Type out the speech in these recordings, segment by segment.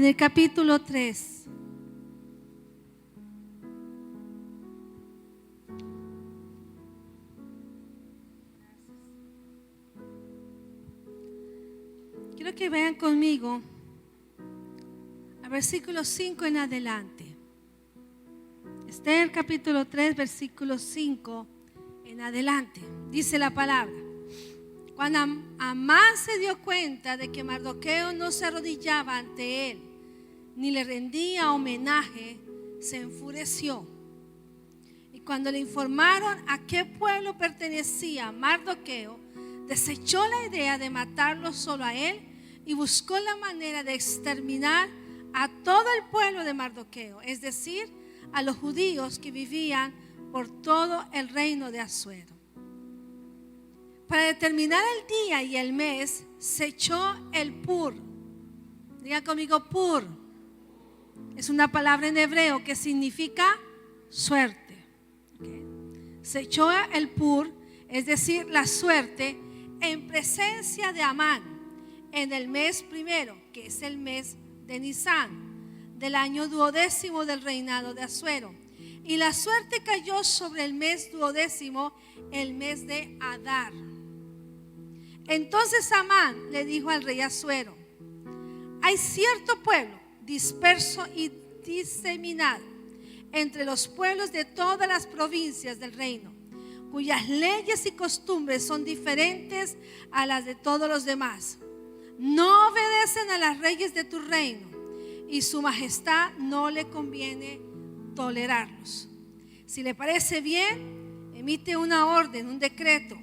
en el capítulo 3. Quiero que vean conmigo al versículo 5 en adelante. Esther capítulo 3, versículo 5 en adelante. Dice la palabra: cuando Amán se dio cuenta de que Mardoqueo no se arrodillaba ante él ni le rendía homenaje, se enfureció. Y cuando le informaron a qué pueblo pertenecía Mardoqueo, desechó la idea de matarlo solo a él y buscó la manera de exterminar a todo el pueblo de Mardoqueo, es decir, a los judíos que vivían por todo el reino de Asuero. Para determinar el día y el mes, se echó el pur. Diga conmigo, pur. Es una palabra en hebreo que significa suerte. Okay. Se echó el pur, es decir, la suerte, en presencia de Amán, en el mes primero, que es el mes de Nisán, del año 12º del reinado de Asuero. Y la suerte cayó sobre el mes 12º, el mes de Adar. Entonces Amán le dijo al rey Asuero: hay cierto pueblo disperso y diseminado entre los pueblos de todas las provincias del reino, cuyas leyes y costumbres son diferentes a las de todos los demás. No obedecen a las leyes de tu reino, y su majestad no le conviene tolerarlos. Si le parece bien, emite una orden, un decreto,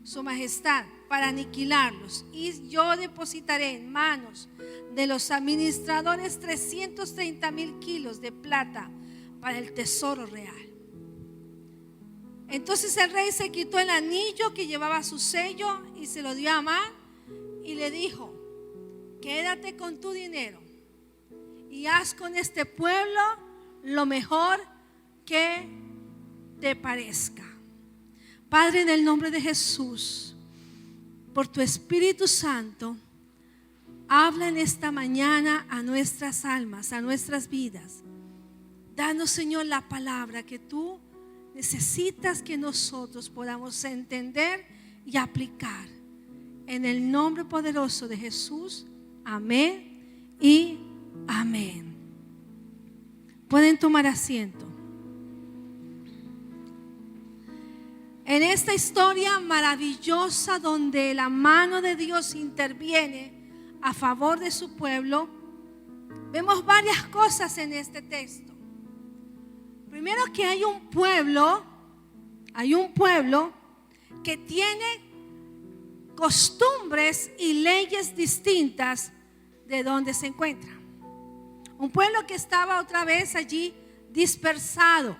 su majestad, para aniquilarlos, y yo depositaré en manos de los administradores 330,000 kilos de plata para el tesoro real. Entonces el rey se quitó el anillo que llevaba su sello y se lo dio a Amán y le dijo: quédate con tu dinero y haz con este pueblo lo mejor que te parezca. Padre, en el nombre de Jesús, por tu Espíritu Santo, habla en esta mañana a nuestras almas, a nuestras vidas. Danos, Señor, la palabra que tú necesitas que nosotros podamos entender y aplicar. En el nombre poderoso de Jesús, amén y amén. Pueden tomar asiento. En esta historia maravillosa donde la mano de Dios interviene a favor de su pueblo, vemos varias cosas en este texto. Primero, que hay un pueblo que tiene costumbres y leyes distintas de donde se encuentra. Un pueblo que estaba otra vez allí dispersado.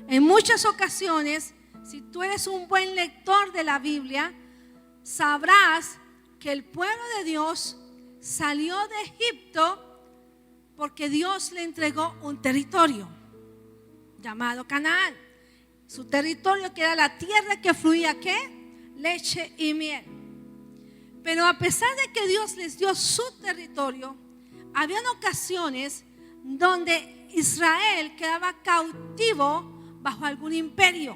En muchas ocasiones, si tú eres un buen lector de la Biblia, sabrás que el pueblo de Dios salió de Egipto porque Dios le entregó un territorio llamado Canaán. Su territorio, que era la tierra que fluía ¿qué? Leche y miel. Pero a pesar de que Dios les dio su territorio, habían ocasiones donde Israel quedaba cautivo bajo algún imperio.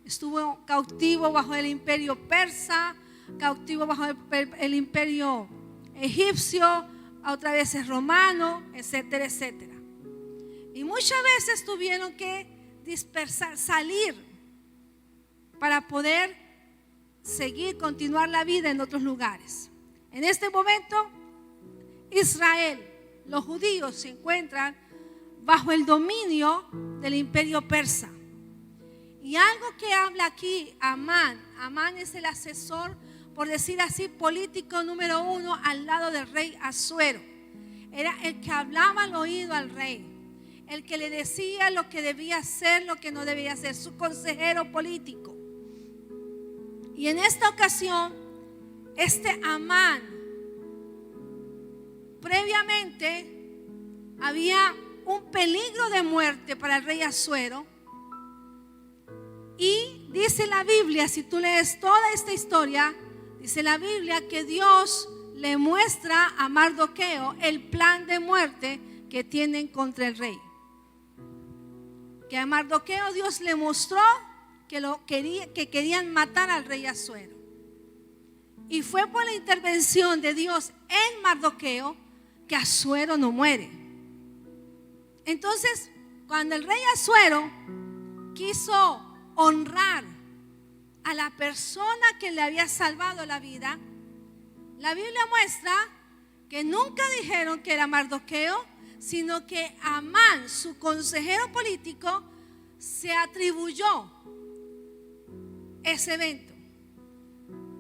Estuvo cautivo bajo el imperio persa, cautivo bajo el imperio egipcio, otra vez es romano, etcétera, etcétera. Y muchas veces tuvieron que dispersar, salir para poder seguir, continuar la vida en otros lugares. En este momento, Israel, los judíos se encuentran bajo el dominio del imperio persa. Y algo que habla aquí Amán es el asesor, por decir así, político número 1 al lado del rey Asuero. Era el que hablaba al oído al rey, el que le decía lo que debía hacer, lo que no debía hacer, su consejero político. Y en esta ocasión, este Amán, previamente había un peligro de muerte para el rey Asuero. Y dice la Biblia, si tú lees toda esta historia, dice la Biblia que Dios le muestra a Mardoqueo el plan de muerte que tienen contra el rey. Que a Mardoqueo Dios le mostró que querían matar al rey Asuero. Y fue por la intervención de Dios en Mardoqueo que Asuero no muere. Entonces, cuando el rey Asuero quiso honrar a la persona que le había salvado la vida, la Biblia muestra que nunca dijeron que era Mardoqueo, sino que Amán, su consejero político, se atribuyó ese evento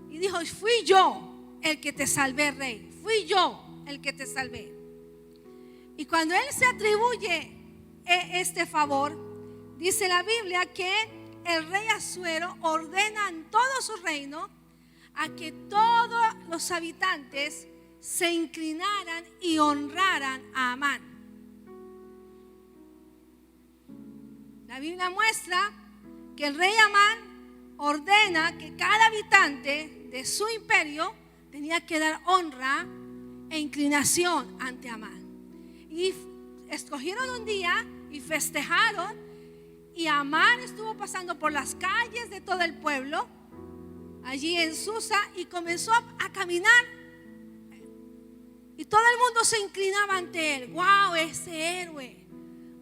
y dijo: fui yo el que te salvé, rey, fui yo el que te salvé. Y cuando él se atribuye este favor, dice la Biblia que el rey Asuero ordena en todo su reino a que todos los habitantes se inclinaran y honraran a Amán. La Biblia muestra que el rey Amán ordena que cada habitante de su imperio tenía que dar honra e inclinación ante Amán. Y escogieron un día y festejaron, y Amán estuvo pasando por las calles de todo el pueblo allí en Susa y comenzó a caminar, y todo el mundo se inclinaba ante él. ¡Wow! Ese héroe,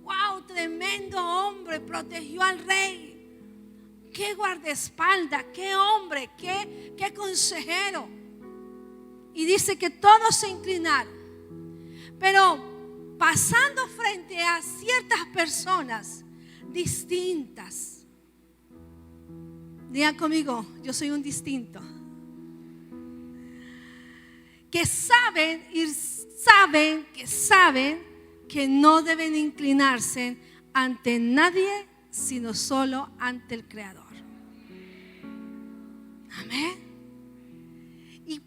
¡wow! Tremendo hombre, protegió al rey. ¡Qué guardaespaldas! ¡Qué hombre! ¡Qué consejero! Y dice que todos se inclinaron. Pero pasando frente a ciertas personas distintas, digan conmigo: yo soy un distinto, que saben que no deben inclinarse ante nadie, sino solo ante el Creador. Amén. Y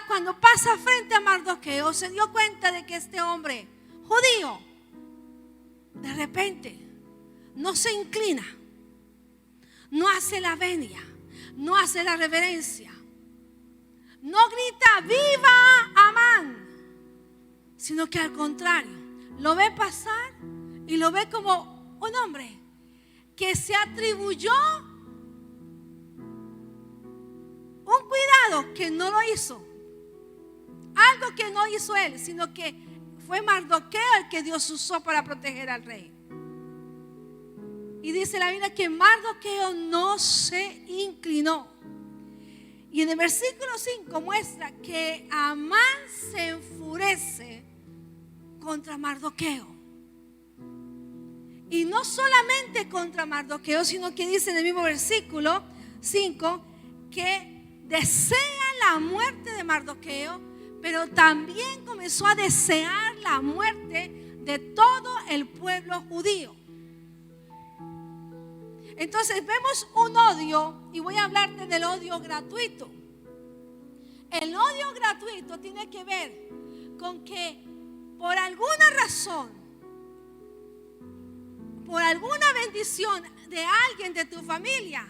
cuando pasa frente a Mardoqueo, se dio cuenta de que este hombre judío de repente no se inclina, no hace la venia, no hace la reverencia, no grita ¡viva Amán!, sino que al contrario, lo ve pasar y lo ve como un hombre que se atribuyó un cuidado que no lo hizo, algo que no hizo él, sino que fue Mardoqueo el que Dios usó para proteger al rey. Y dice la Biblia que Mardoqueo no se inclinó. Y en el versículo 5 muestra que Amán se enfurece contra Mardoqueo. Y no solamente contra Mardoqueo, sino que dice en el mismo versículo 5 que desea la muerte de Mardoqueo, pero también comenzó a desear la muerte de todo el pueblo judío. Entonces vemos un odio, y voy a hablarte del odio gratuito. El odio gratuito tiene que ver con que por alguna razón, por alguna bendición de alguien de tu familia,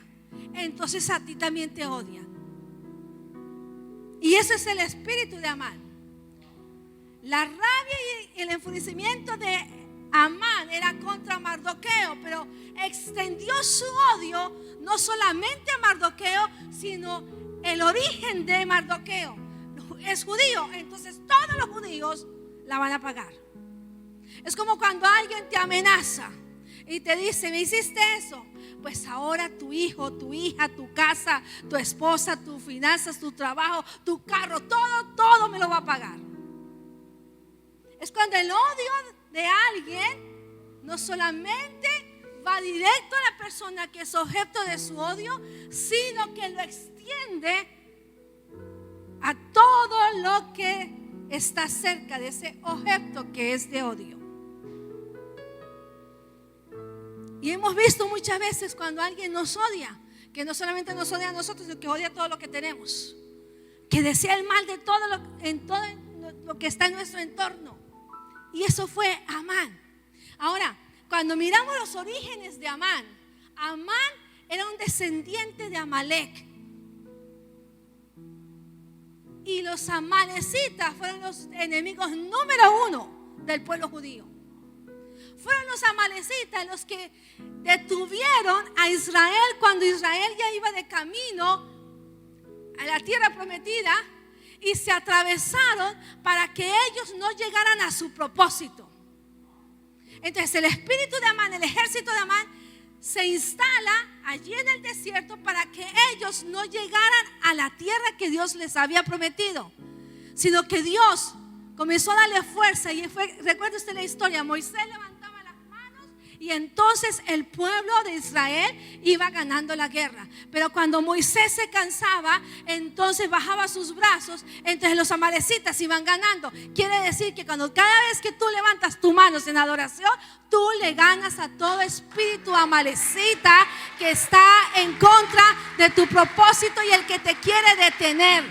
entonces a ti también te odian. Y ese es el espíritu de Amán. La rabia y el enfurecimiento de Amán era contra Mardoqueo, pero extendió su odio no solamente a Mardoqueo, sino el origen de Mardoqueo es judío, entonces todos los judíos la van a pagar. Es como cuando alguien te amenaza y te dice: me hiciste eso, pues ahora tu hijo, tu hija, tu casa, tu esposa, tus finanzas, tu trabajo, tu carro, todo me lo va a pagar. Es cuando el odio de alguien no solamente va directo a la persona que es objeto de su odio, sino que lo extiende a todo lo que está cerca de ese objeto que es de odio. Y hemos visto muchas veces cuando alguien nos odia, que no solamente nos odia a nosotros, sino que odia todo lo que tenemos, que desea el mal de todo lo que está en nuestro entorno. Y eso fue Amán. Ahora, cuando miramos los orígenes de Amán, Amán era un descendiente de Amalek. Y los amalecitas fueron los enemigos número 1 del pueblo judío. Fueron los amalecitas los que detuvieron a Israel cuando Israel ya iba de camino a la tierra prometida, y se atravesaron para que ellos no llegaran a su propósito. Entonces el espíritu de Amán, el ejército de Amán, se instala allí en el desierto para que ellos no llegaran a la tierra que Dios les había prometido, sino que Dios comenzó a darle fuerza. Y recuerda usted la historia, Moisés levantaba las manos y entonces el pueblo de Israel iba ganando la guerra. Pero cuando Moisés se cansaba, entonces bajaba sus brazos, entonces los amalecitas iban ganando. Quiere decir que cada vez que tú levantas tus manos en adoración, tú le ganas a todo espíritu amalecita que está en contra de tu propósito y el que te quiere detener.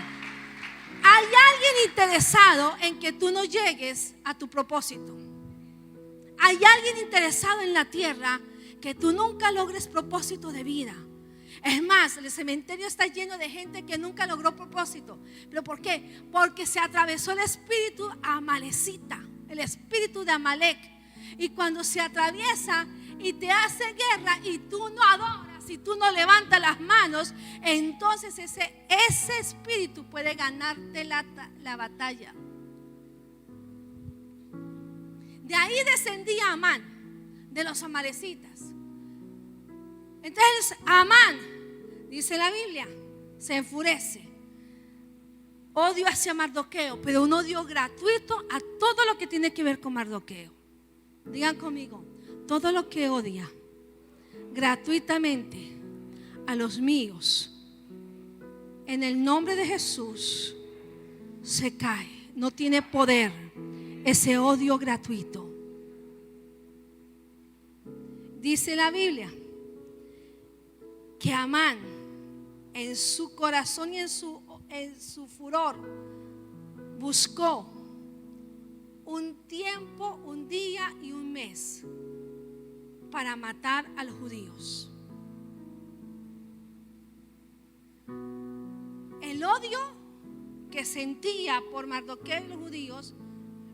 Hay alguien interesado en que tú no llegues a tu propósito. Hay alguien interesado en la tierra que tú nunca logres propósito de vida. Es más, el cementerio está lleno de gente que nunca logró propósito. ¿Pero por qué? Porque se atravesó el espíritu amalecita, el espíritu de Amalek. Y cuando se atraviesa y te hace guerra y tú no adoras, y tú no levantas las manos, entonces ese espíritu puede ganarte la batalla. De ahí descendía Amán, de los amalecitas. Entonces Amán, dice la Biblia, se enfurece. Odio hacia Mardoqueo, pero un odio gratuito a todo lo que tiene que ver con Mardoqueo. Digan conmigo, todo lo que odia gratuitamente a los míos, en el nombre de Jesús, se cae. No tiene poder ese odio gratuito. Dice la Biblia que Amán, en su corazón y en su furor, buscó un tiempo, un día y un mes para matar a los judíos. El odio que sentía por Mardoqueo y los judíos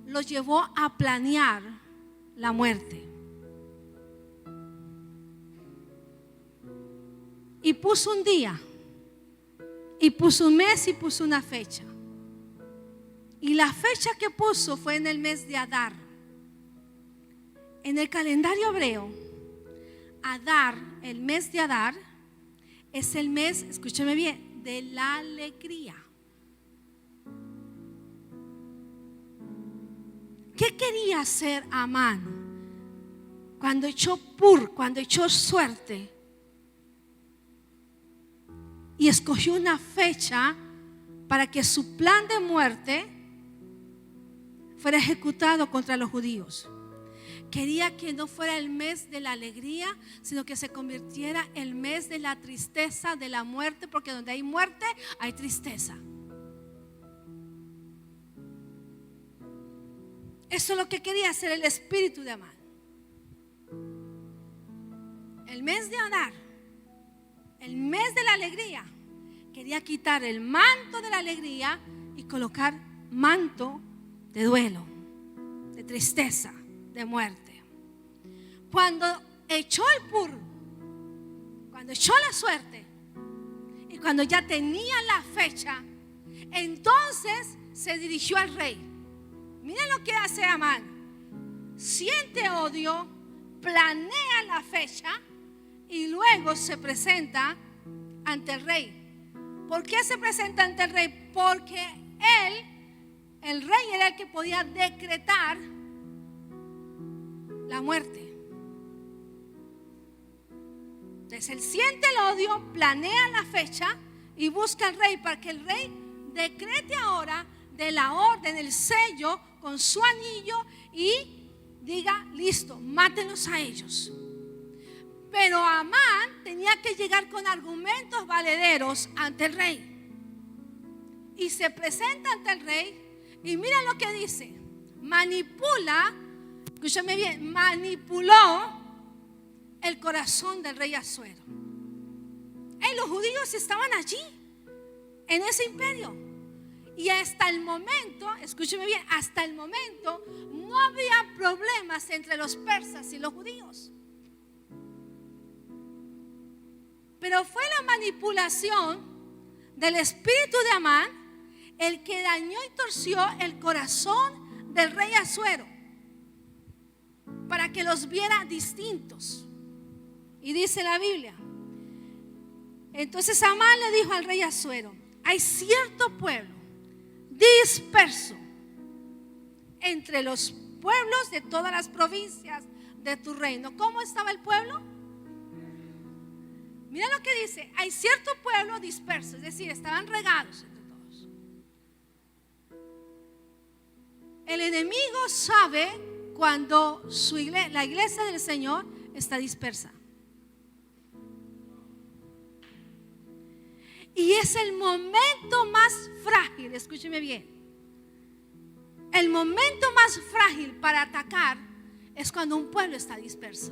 lo llevó a planear la muerte. Y puso un día, y puso un mes, y puso una fecha. Y la fecha que puso fue en el mes de Adar. En el calendario hebreo, Adar, el mes de Adar, es el mes, escúcheme bien, de la alegría. ¿Qué quería hacer Amán cuando echó cuando echó suerte y escogió una fecha para que su plan de muerte fuera ejecutado contra los judíos? Quería que no fuera el mes de la alegría, sino que se convirtiera el mes de la tristeza, de la muerte, porque donde hay muerte hay tristeza. Eso es lo que quería hacer el espíritu de Amán. El mes de Adar, el mes de la alegría, quería quitar el manto de la alegría y colocar manto de duelo, de tristeza, de muerte. Cuando echó el pur, cuando echó la suerte y cuando ya tenía la fecha, entonces se dirigió al rey. Miren lo que hace Amán. Siente odio, planea la fecha y luego se presenta ante el rey. ¿Por qué se presenta ante el rey? Porque el rey era el que podía decretar la muerte. Entonces él siente el odio, planea la fecha y busca al rey para que el rey decrete ahora de la orden, el sello con su anillo y diga: listo, mátenlos a ellos. Pero Amán tenía que llegar con argumentos valederos ante el rey. Y se presenta ante el rey y mira lo que dice. Manipula, escúchame bien, manipuló el corazón del rey Asuero. Los judíos estaban allí, en ese imperio. Y hasta el momento, escúcheme bien, hasta el momento no había problemas entre los persas y los judíos. Pero fue la manipulación del espíritu de Amán el que dañó y torció el corazón del rey Asuero para que los viera distintos. Y dice la Biblia, entonces Amán le dijo al rey Asuero: hay cierto pueblo disperso entre los pueblos de todas las provincias de tu reino. ¿Cómo estaba el pueblo? Mira lo que dice: hay cierto pueblo disperso, es decir, estaban regados entre todos. El enemigo sabe cuando la iglesia del Señor está dispersa. Y es el momento más frágil, escúcheme bien. El momento más frágil para atacar es cuando un pueblo está disperso.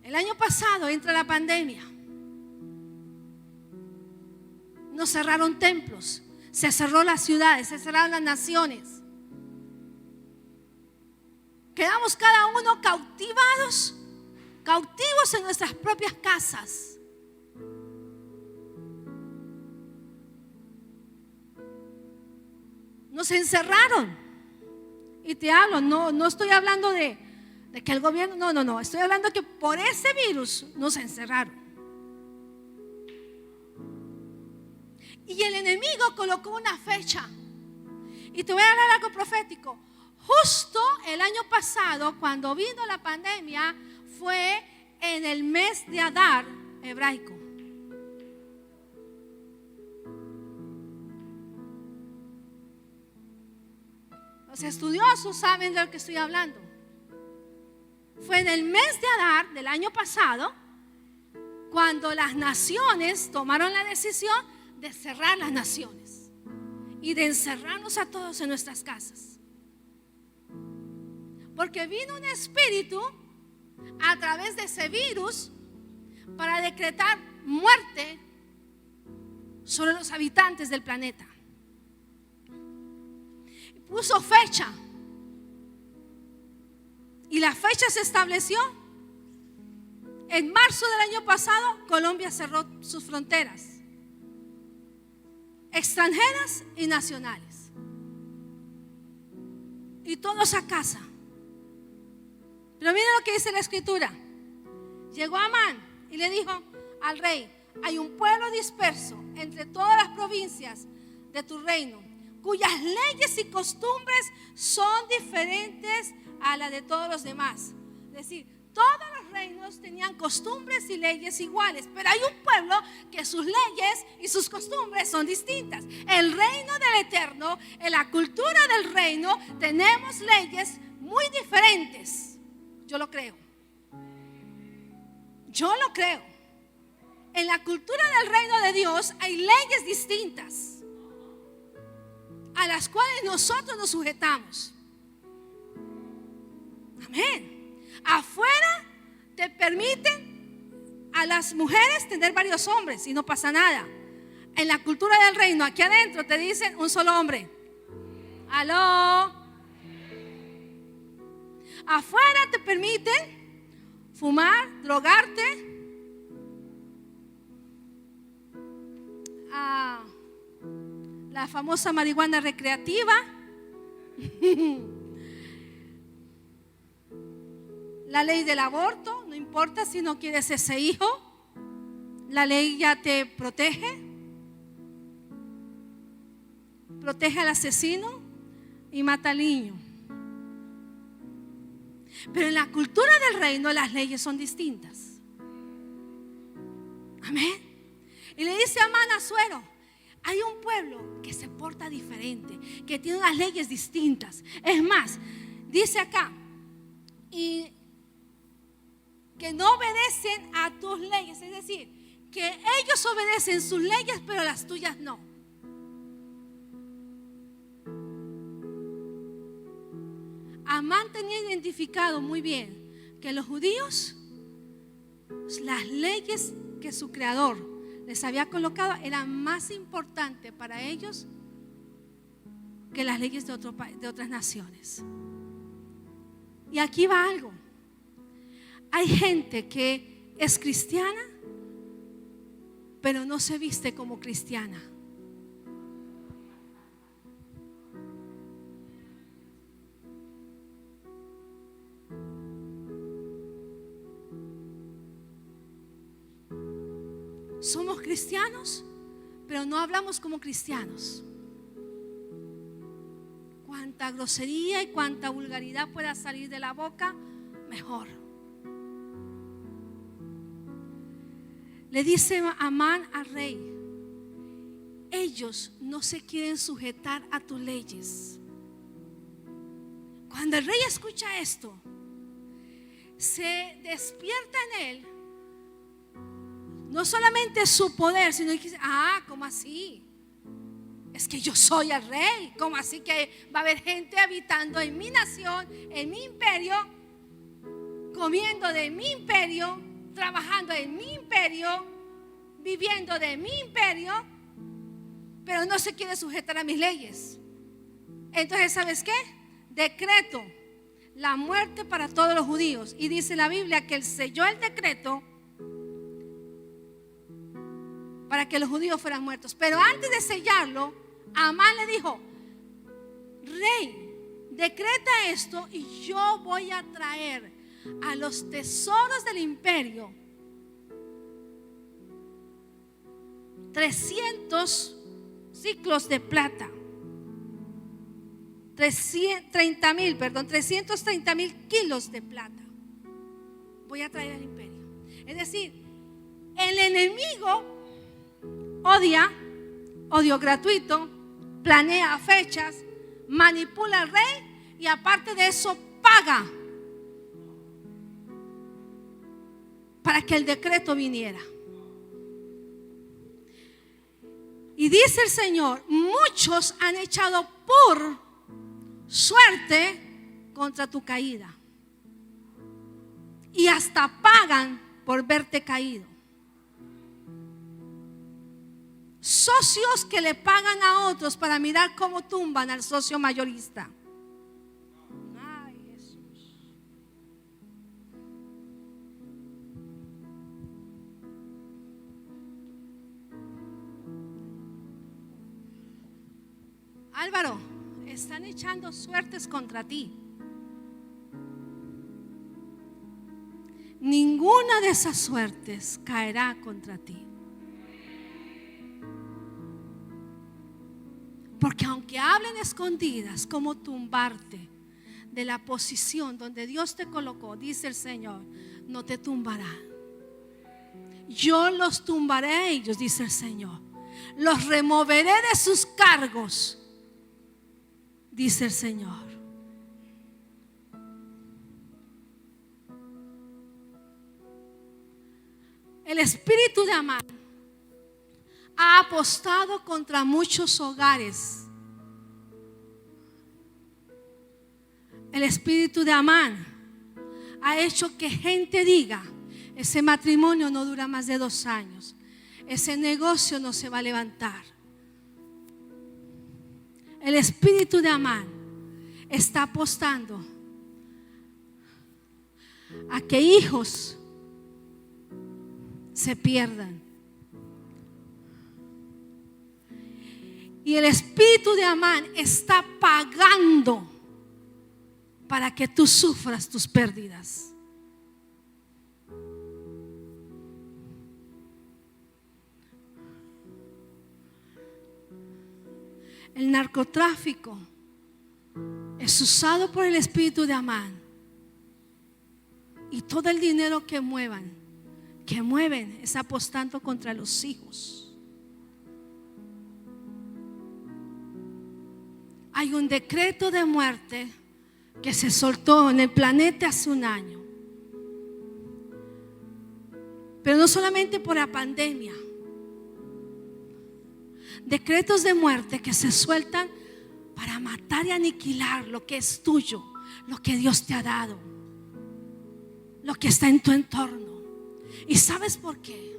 El año pasado entra la pandemia. Nos cerraron templos, se cerró las ciudades, se cerraron las naciones. Quedamos cada uno cautivos en nuestras propias casas. Nos encerraron. Y te hablo, no estoy hablando de que el gobierno, no, estoy hablando que por ese virus nos encerraron. Y el enemigo colocó una fecha. Y te voy a hablar algo profético. Justo el año pasado, cuando vino la pandemia, fue en el mes de Adar hebraico. Los estudiosos saben de lo que estoy hablando. Fue en el mes de Adar del año pasado cuando las naciones tomaron la decisión de cerrar las naciones y de encerrarnos a todos en nuestras casas. Porque vino un espíritu a través de ese virus para decretar muerte sobre los habitantes del planeta. Puso fecha. Y la fecha se estableció. En marzo del año pasado, Colombia cerró sus fronteras, extranjeras y nacionales. Y todos a casa. Pero mira lo que dice la escritura. Llegó Amán y le dijo al rey: hay un pueblo disperso entre todas las provincias de tu reino, cuyas leyes y costumbres son diferentes a las de todos los demás. Es decir, todos los reinos tenían costumbres y leyes iguales, pero hay un pueblo que sus leyes y sus costumbres son distintas. El reino del Eterno, en la cultura del reino, tenemos leyes muy diferentes. Yo lo creo. Yo lo creo. En la cultura del reino de Dios hay leyes distintas a las cuales nosotros nos sujetamos. Amén. Afuera te permiten a las mujeres tener varios hombres y no pasa nada. En la cultura del reino, aquí adentro te dicen un solo hombre. ¿Aló? Afuera te permiten fumar, drogarte, la famosa marihuana recreativa, la ley del aborto. No importa si no quieres ese hijo, la ley ya te protege al asesino y mata al niño. Pero en la cultura del reino las leyes son distintas. Amén. Y le dice Amán a Asuero: hay un pueblo que se porta diferente, que tiene unas leyes distintas. Es más, dice acá, y que no obedecen a tus leyes. Es decir, que ellos obedecen sus leyes, pero las tuyas no. Amán tenía identificado muy bien que los judíos las leyes que su creador les había colocado eran más importantes para ellos que las leyes de otras naciones. Y aquí va algo. Hay gente que es cristiana, pero no se viste como cristiana. Somos cristianos, pero no hablamos como cristianos. Cuánta grosería y cuánta vulgaridad pueda salir de la boca, mejor. Le dice Amán al rey: ellos no se quieren sujetar a tus leyes. Cuando el rey escucha esto, se despierta en él no solamente su poder, sino que dice: ¿cómo así? Es que yo soy el rey. ¿Cómo así que va a haber gente habitando en mi nación, en mi imperio, comiendo de mi imperio, trabajando en mi imperio, viviendo de mi imperio, pero no se quiere sujetar a mis leyes? Entonces, ¿sabes qué? Decreto la muerte para todos los judíos. Y dice la Biblia que él selló el decreto para que los judíos fueran muertos. Pero antes de sellarlo, Amán le dijo: rey, decreta esto y yo voy a traer a los tesoros del imperio 300 ciclos de plata, 330,000 kilos de plata. Voy a traer al imperio. Es decir, el enemigo odio gratuito, planea fechas, manipula al rey y aparte de eso paga para que el decreto viniera. Y dice el Señor: muchos han echado por suerte contra tu caída y hasta pagan por verte caído. Socios que le pagan a otros para mirar cómo tumban al socio mayorista. Ay, Jesús. Álvaro, están echando suertes contra ti. Ninguna de esas suertes caerá contra ti. Porque aunque hablen escondidas cómo tumbarte de la posición donde Dios te colocó, dice el Señor, no te tumbará. Yo los tumbaré a ellos, dice el Señor. Los removeré de sus cargos, dice el Señor. El espíritu de Amán ha apostado contra muchos hogares. El espíritu de Amán ha hecho que gente diga: ese matrimonio no dura más de 2 años, ese negocio no se va a levantar. El espíritu de Amán está apostando a que hijos se pierdan. Y el espíritu de Amán está pagando para que tú sufras tus pérdidas. El narcotráfico es usado por el espíritu de Amán. Y todo el dinero que mueven es apostando contra los hijos. Hay un decreto de muerte que se soltó en el planeta hace 1 año. Pero no solamente por la pandemia. Decretos de muerte que se sueltan para matar y aniquilar lo que es tuyo, lo que Dios te ha dado, lo que está en tu entorno, ¿Y sabes por qué?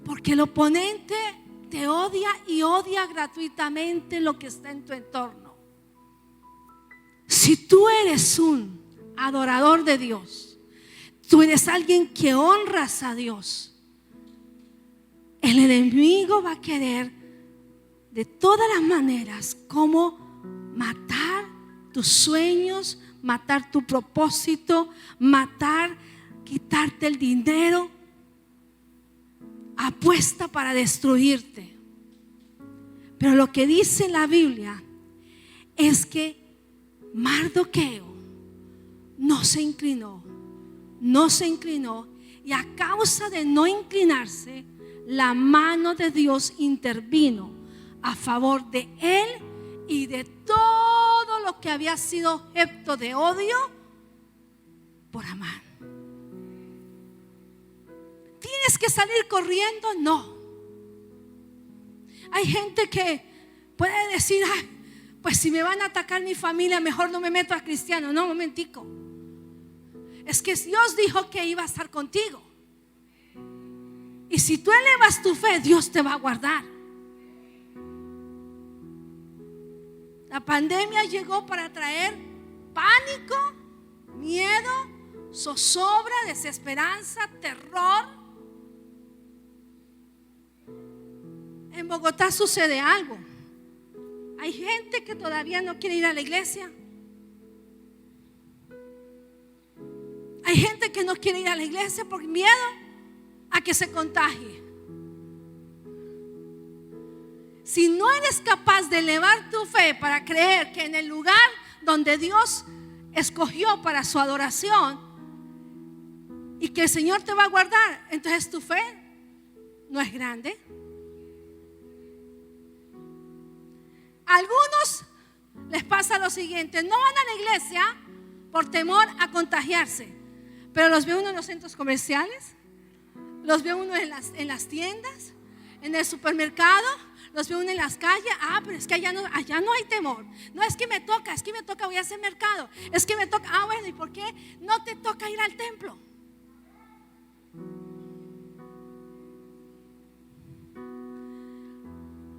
Porque el oponente te odia y odia gratuitamente lo que está en tu entorno. Si tú eres un adorador de Dios, tú eres alguien que honras a Dios, el enemigo va a querer de todas las maneras como matar tus sueños, matar tu propósito, quitarte el dinero. Apuesta para destruirte. Pero lo que dice la Biblia es que Mardoqueo no se inclinó, y a causa de no inclinarse, la mano de Dios intervino a favor de él y de todo lo que había sido objeto de odio por Amán. ¿Tienes que salir corriendo? No. Hay gente que puede decir: pues si me van a atacar mi familia, mejor no me meto a cristiano. No, un momentico. Es que Dios dijo que iba a estar contigo. Y si tú elevas tu fe, Dios te va a guardar. La pandemia llegó para traer pánico, miedo, zozobra, desesperanza, terror. En Bogotá sucede algo. Hay gente que todavía no quiere ir a la iglesia. Hay gente que no quiere ir a la iglesia por miedo a que se contagie. Si no eres capaz de elevar tu fe para creer que en el lugar donde Dios escogió para su adoración y que el Señor te va a guardar, entonces tu fe no es grande. A algunos les pasa lo siguiente: no van a la iglesia por temor a contagiarse, pero los ve uno en los centros comerciales, los ve uno en las tiendas, en el supermercado, los ve uno en las calles. Pero es que allá no hay temor. No, es que me toca, voy a hacer mercado. Es que me toca. Bueno, ¿y por qué no te toca ir al templo?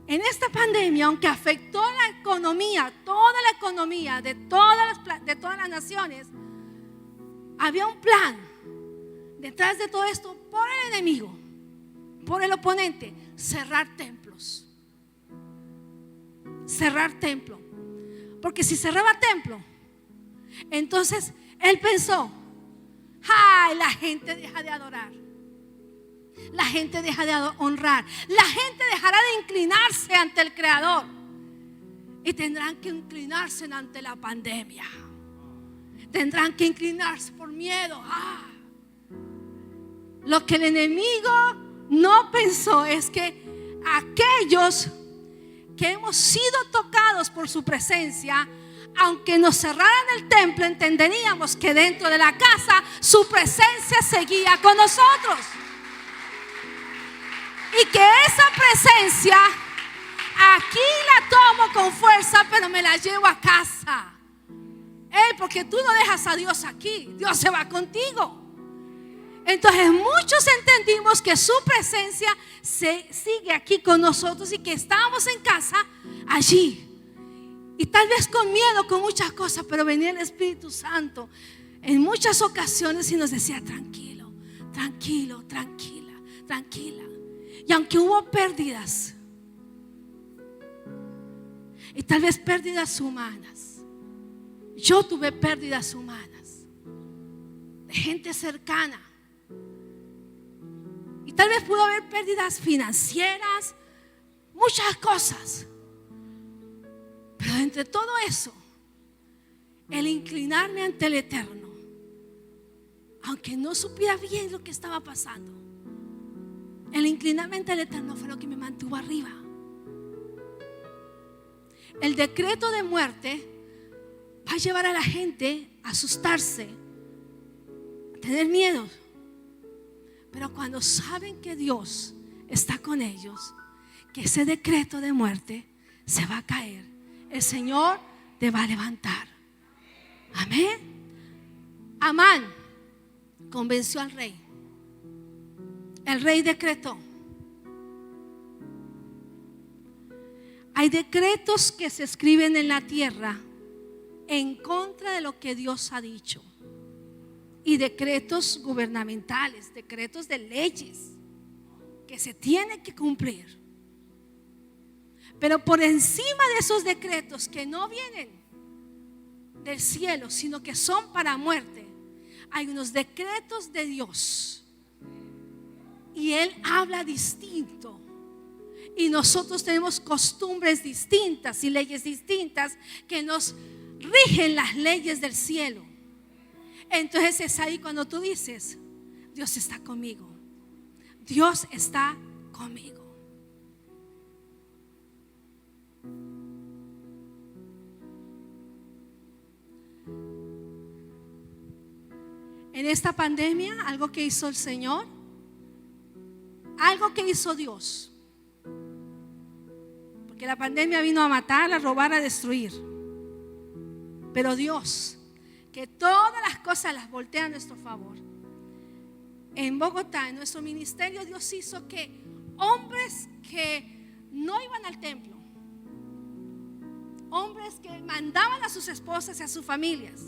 En esta pandemia, aunque afectó la economía, toda la economía de todas las naciones, había un plan detrás de todo esto por el enemigo, por el oponente: cerrar templos. Cerrar templo. Porque si cerraba templo, entonces él pensó: la gente deja de adorar, la gente deja de honrar, la gente dejará de inclinarse ante el Creador y tendrán que inclinarse ante la pandemia. Tendrán que inclinarse por miedo. Lo que el enemigo no pensó es que aquellos que hemos sido tocados por su presencia, aunque nos cerraran el templo, entenderíamos que dentro de la casa su presencia seguía con nosotros. Y que esa presencia aquí la tomo con fuerza, pero me la llevo a casa. Porque tú no dejas a Dios aquí, Dios se va contigo. Entonces muchos entendimos que su presencia sigue aquí con nosotros y que estábamos en casa allí. Y tal vez con miedo, con muchas cosas, pero venía el Espíritu Santo en muchas ocasiones y nos decía: tranquilo, tranquilo, tranquila, tranquila. Y aunque hubo pérdidas, y tal vez pérdidas humanas, yo tuve pérdidas humanas de gente cercana. Y tal vez pudo haber pérdidas financieras, muchas cosas. Pero entre todo eso, el inclinarme ante el Eterno, aunque no supiera bien lo que estaba pasando, el inclinarme ante el Eterno fue lo que me mantuvo arriba. El decreto de muerte va a llevar a la gente a asustarse, a tener miedo. Pero cuando saben que Dios está con ellos, que ese decreto de muerte se va a caer, el Señor te va a levantar. Amén. Amán convenció al rey. El rey decretó. Hay decretos que se escriben en la tierra en contra de lo que Dios ha dicho. Y decretos gubernamentales, decretos de leyes que se tienen que cumplir. Pero por encima de esos decretos que no vienen del cielo, sino que son para muerte, hay unos decretos de Dios. Y Él habla distinto. Y nosotros tenemos costumbres distintas y leyes distintas que nos rigen las leyes del cielo. Entonces es ahí cuando tú dices: Dios está conmigo. Dios está conmigo. En esta pandemia, algo que hizo el Señor, algo que hizo Dios, porque la pandemia vino a matar, a robar, a destruir. Pero Dios, que todas las cosas las voltea a nuestro favor. En Bogotá, en nuestro ministerio, Dios hizo que hombres que no iban al templo, hombres que mandaban a sus esposas y a sus familias,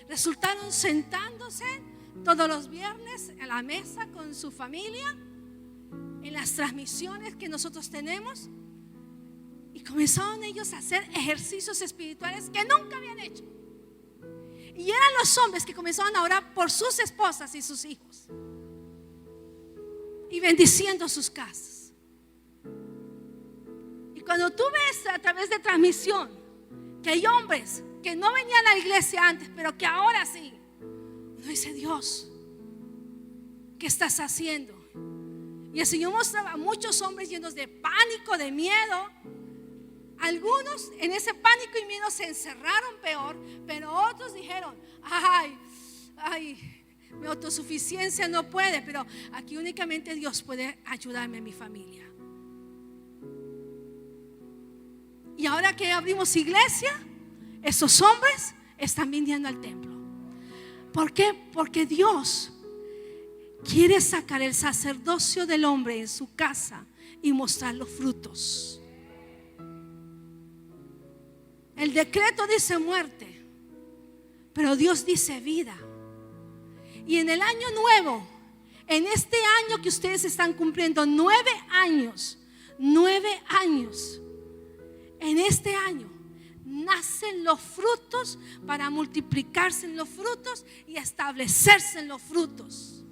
resultaron sentándose todos los viernes a la mesa con su familia en las transmisiones que nosotros tenemos, y comenzaron ellos a hacer ejercicios espirituales que nunca habían hecho. Y eran los hombres que comenzaron a orar por sus esposas y sus hijos y bendiciendo sus casas. Y cuando tú ves a través de transmisión que hay hombres que no venían a la iglesia antes, pero que ahora sí, uno dice: Dios, ¿qué estás haciendo? Y el Señor mostraba a muchos hombres llenos de pánico, de miedo. Algunos en ese pánico y miedo se encerraron peor, pero otros dijeron: ay, mi autosuficiencia no puede, pero aquí únicamente Dios puede ayudarme en mi familia. Y ahora que abrimos iglesia, esos hombres están viniendo al templo. ¿Por qué? Porque Dios quiere sacar el sacerdocio del hombre en su casa y mostrar los frutos. El decreto dice muerte, pero Dios dice vida. Y en el año nuevo, en este año que ustedes están cumpliendo 9 años, en este año nacen los frutos para multiplicarse en los frutos y establecerse en los frutos.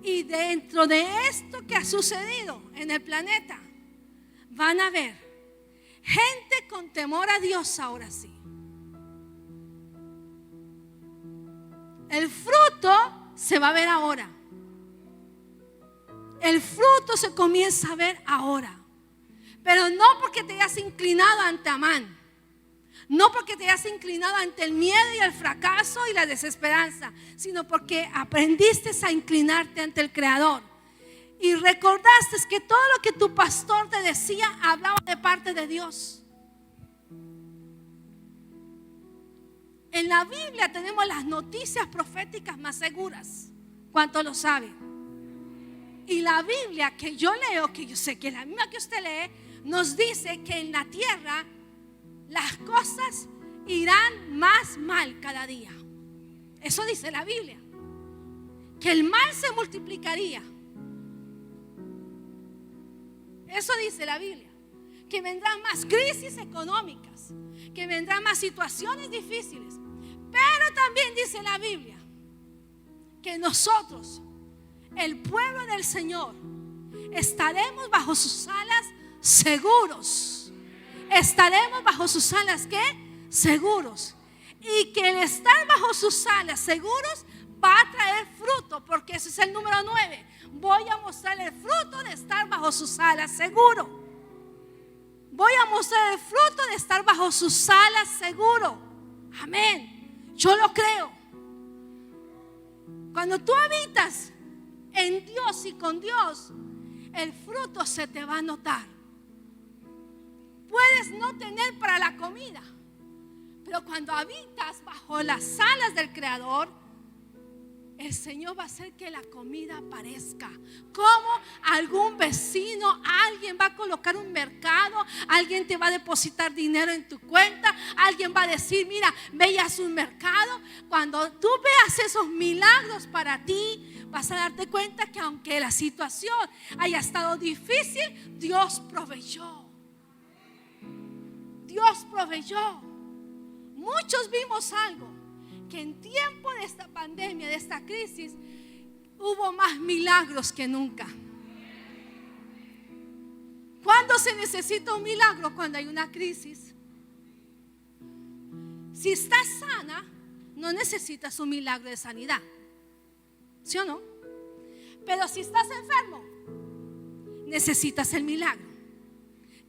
Y dentro de esto que ha sucedido en el planeta, van a ver gente con temor a Dios ahora sí. El fruto se va a ver ahora. El fruto se comienza a ver ahora. Pero no porque te hayas inclinado ante Amán, no porque te hayas inclinado ante el miedo y el fracaso y la desesperanza, sino porque aprendiste a inclinarte ante el Creador y recordaste que todo lo que tu pastor te decía hablaba de parte de Dios. En la Biblia tenemos las noticias proféticas más seguras. ¿Cuántos lo saben? Y la Biblia que yo leo, que yo sé que es la misma que usted lee, nos dice que en la tierra las cosas irán más mal cada día. Eso dice la Biblia, que el mal se multiplicaría. Eso dice la Biblia, que vendrán más crisis económicas, que vendrán más situaciones difíciles. Pero también dice la Biblia que nosotros, el pueblo del Señor, estaremos bajo sus alas seguros. Estaremos bajo sus alas, ¿qué? Seguros. Y que el estar bajo sus alas seguros va a traer fruto, porque ese es el número 9. Voy a mostrar el fruto de estar bajo sus alas seguro. Voy a mostrar el fruto de estar bajo sus alas seguro. Amén. Yo lo creo. Cuando tú habitas en Dios y con Dios, el fruto se te va a notar. Puedes no tener para la comida, Pero cuando habitas bajo las alas del Creador, el Señor va a hacer que la comida aparezca. Como algún vecino, alguien va a colocar un mercado, alguien te va a depositar dinero en tu cuenta, alguien va a decir: mira, ve y haz un mercado. Cuando tú veas esos milagros para ti, vas a darte cuenta que aunque la situación haya estado difícil, Dios proveyó. Dios proveyó. Muchos vimos algo, que en tiempo de esta pandemia, de esta crisis, hubo más milagros que nunca. ¿Cuándo se necesita un milagro? Cuando hay una crisis. Si estás sana, no necesitas un milagro de sanidad, ¿sí o no? Pero si estás enfermo, necesitas el milagro.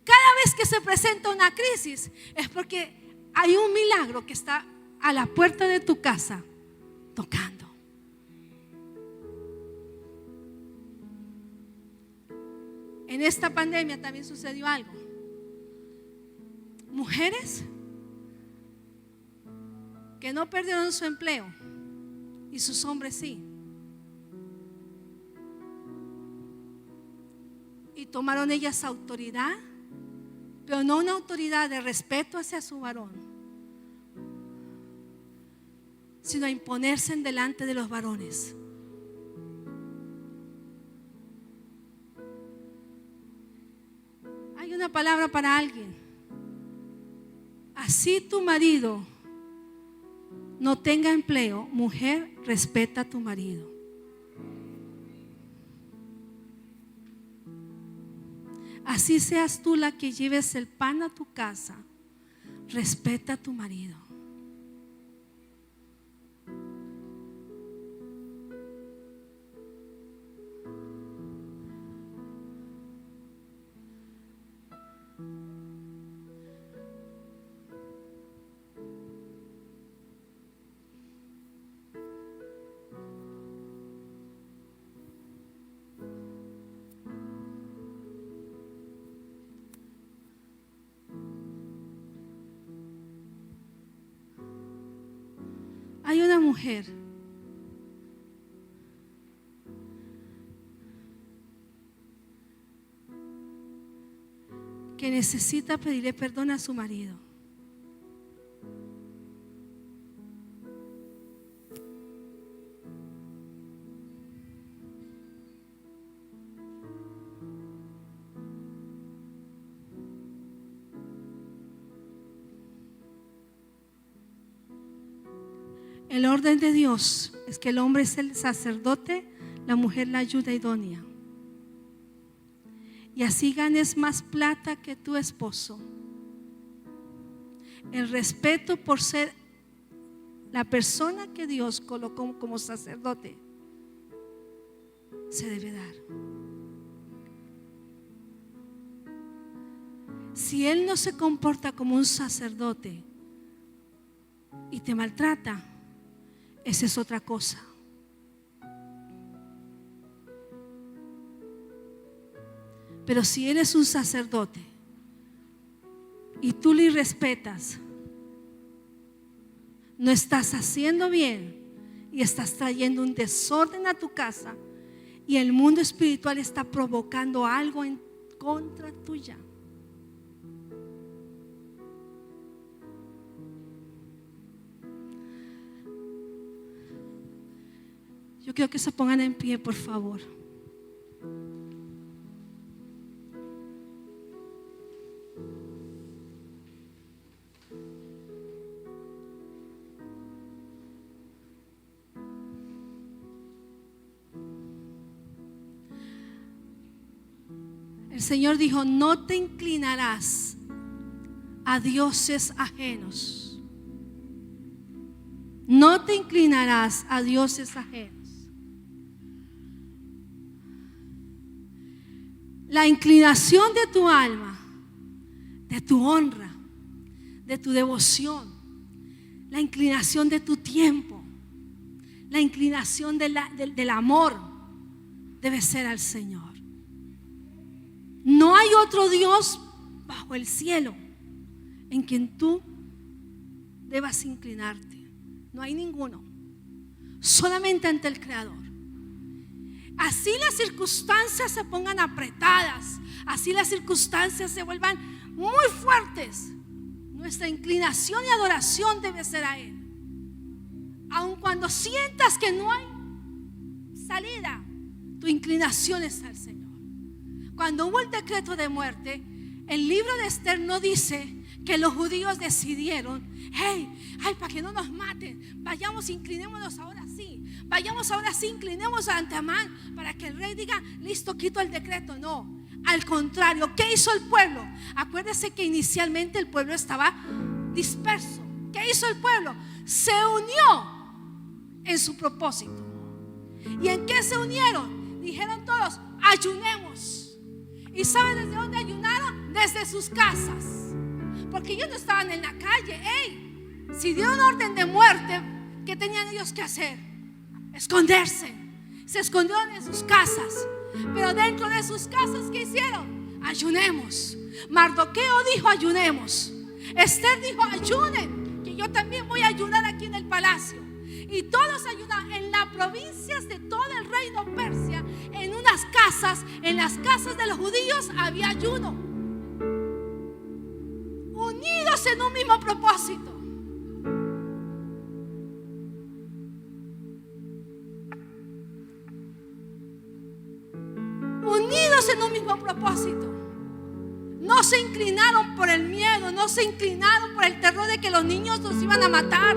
Cada vez que se presenta una crisis es porque hay un milagro que está a la puerta de tu casa tocando. En esta pandemia también sucedió algo. Mujeres que no perdieron su empleo y sus hombres sí. Y tomaron ellas autoridad, pero no una autoridad de respeto hacia su varón, sino a imponerse en delante de los varones. Hay una palabra para alguien. Así tu marido no tenga empleo, mujer, respeta a tu marido. Así seas tú la que lleves el pan a tu casa, respeta a tu marido. Hay una mujer que necesita pedirle perdón a su marido. El orden de Dios es que el hombre es el sacerdote, la mujer la ayuda idónea. Y así ganes más plata que tu esposo. El respeto por ser la persona que Dios colocó como sacerdote se debe dar. Si él no se comporta como un sacerdote y te maltrata, esa es otra cosa. Pero si él es un sacerdote y tú le respetas, no estás haciendo bien y estás trayendo un desorden a tu casa, y el mundo espiritual está provocando algo en contra tuya. Yo quiero que se pongan en pie, por favor. El Señor dijo: no te inclinarás a dioses ajenos. No te inclinarás a dioses ajenos. La inclinación de tu alma, de tu honra, de tu devoción, la inclinación de tu tiempo, la inclinación del amor debe ser al Señor. No hay otro Dios bajo el cielo en quien tú debas inclinarte. No hay ninguno, solamente ante el Creador. Así las circunstancias se pongan apretadas, así las circunstancias se vuelvan muy fuertes, nuestra inclinación y adoración debe ser a Él. Aun cuando sientas que no hay salida, tu inclinación es al Señor. Cuando hubo el decreto de muerte, el libro de Esther no dice que los judíos decidieron: para que no nos maten, vayamos, inclinémonos ahora sí. Vayamos ahora sí, inclinemos ante Amán para que el rey diga: listo, quito el decreto. No, al contrario, ¿qué hizo el pueblo? Acuérdese que inicialmente el pueblo estaba disperso. ¿Qué hizo el pueblo? Se unió en su propósito. ¿Y en qué se unieron? Dijeron todos: ayunemos. ¿Y saben desde dónde ayunaron? Desde sus casas. Porque ellos no estaban en la calle. Si dieron orden de muerte, ¿qué tenían ellos que hacer? Esconderse. Se escondieron en sus casas. Pero dentro de sus casas, ¿qué hicieron? Ayunemos. Mardoqueo dijo: ayunemos. Esther dijo: ayunen, que yo también voy a ayunar aquí en el palacio. Y todos ayunaron. En las provincias de todo el reino Persia, en unas casas, en las casas de los judíos, había ayuno, unidos en un mismo propósito. Unidos en un mismo propósito. No se inclinaron por el miedo, no se inclinaron por el terror de que los niños los iban a matar,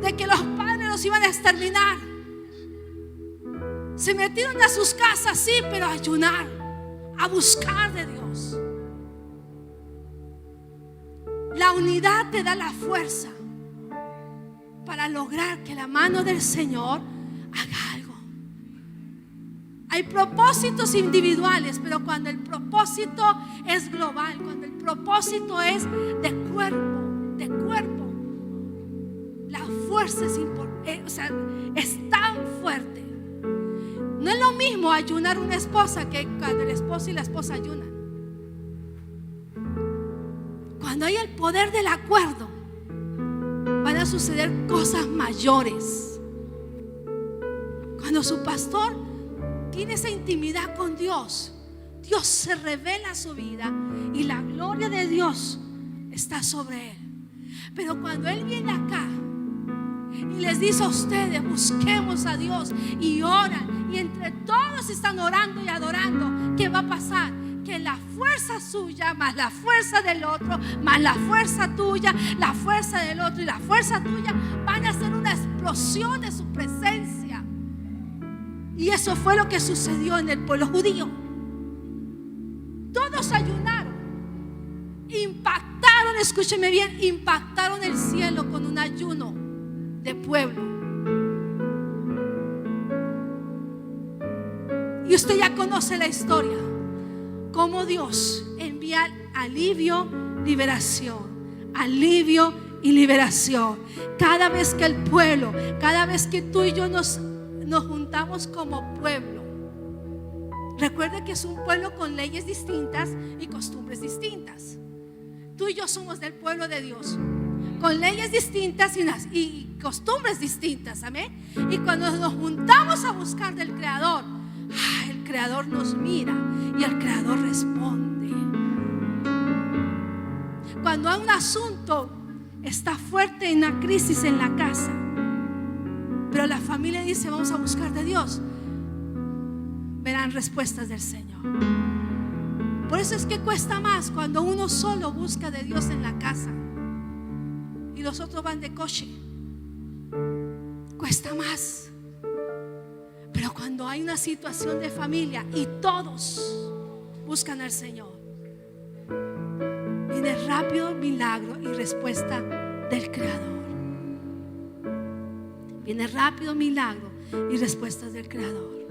de que los padres los iban a exterminar. Se metieron a sus casas, sí, pero a ayunar, a buscar de Dios. La unidad te da la fuerza para lograr que la mano del Señor haga algo. Hay propósitos individuales, pero cuando el propósito es global, cuando el propósito es de cuerpo, la fuerza es tan fuerte. No es lo mismo ayunar una esposa que cuando el esposo y la esposa ayunan. Cuando hay el poder del acuerdo, van a suceder cosas mayores. Cuando su pastor tiene esa intimidad con Dios, Dios se revela a su vida y la gloria de Dios está sobre él. Pero cuando él viene acá y les dice a ustedes: busquemos a Dios, y oran, y entre todos están orando y adorando, ¿qué va a pasar? Que la fuerza suya más la fuerza del otro, más la fuerza tuya, la fuerza del otro y la fuerza tuya van a hacer una explosión de su presencia. Y eso fue lo que sucedió en el pueblo judío. Todos ayunaron, impactaron, escúcheme bien, impactaron el cielo con un ayuno de pueblo. Y usted ya conoce la historia, cómo Dios envía alivio, liberación, alivio y liberación. Cada vez que el pueblo, cada vez que tú y yo nos juntamos como pueblo, recuerde que es un pueblo con leyes distintas y costumbres distintas. Tú y yo somos del pueblo de Dios, con leyes distintas y costumbres distintas, amén. Y cuando nos juntamos a buscar del Creador, el Creador nos mira y el Creador responde. Cuando hay un asunto, está fuerte, en una crisis en la casa, pero la familia dice: vamos a buscar de Dios, verán respuestas del Señor. Por eso es que cuesta más cuando uno solo busca de Dios en la casa y los otros van de coche. Cuesta más. Pero cuando hay una situación de familia y todos buscan al Señor, viene rápido milagro y respuesta del Creador. Viene rápido milagro y respuestas del Creador.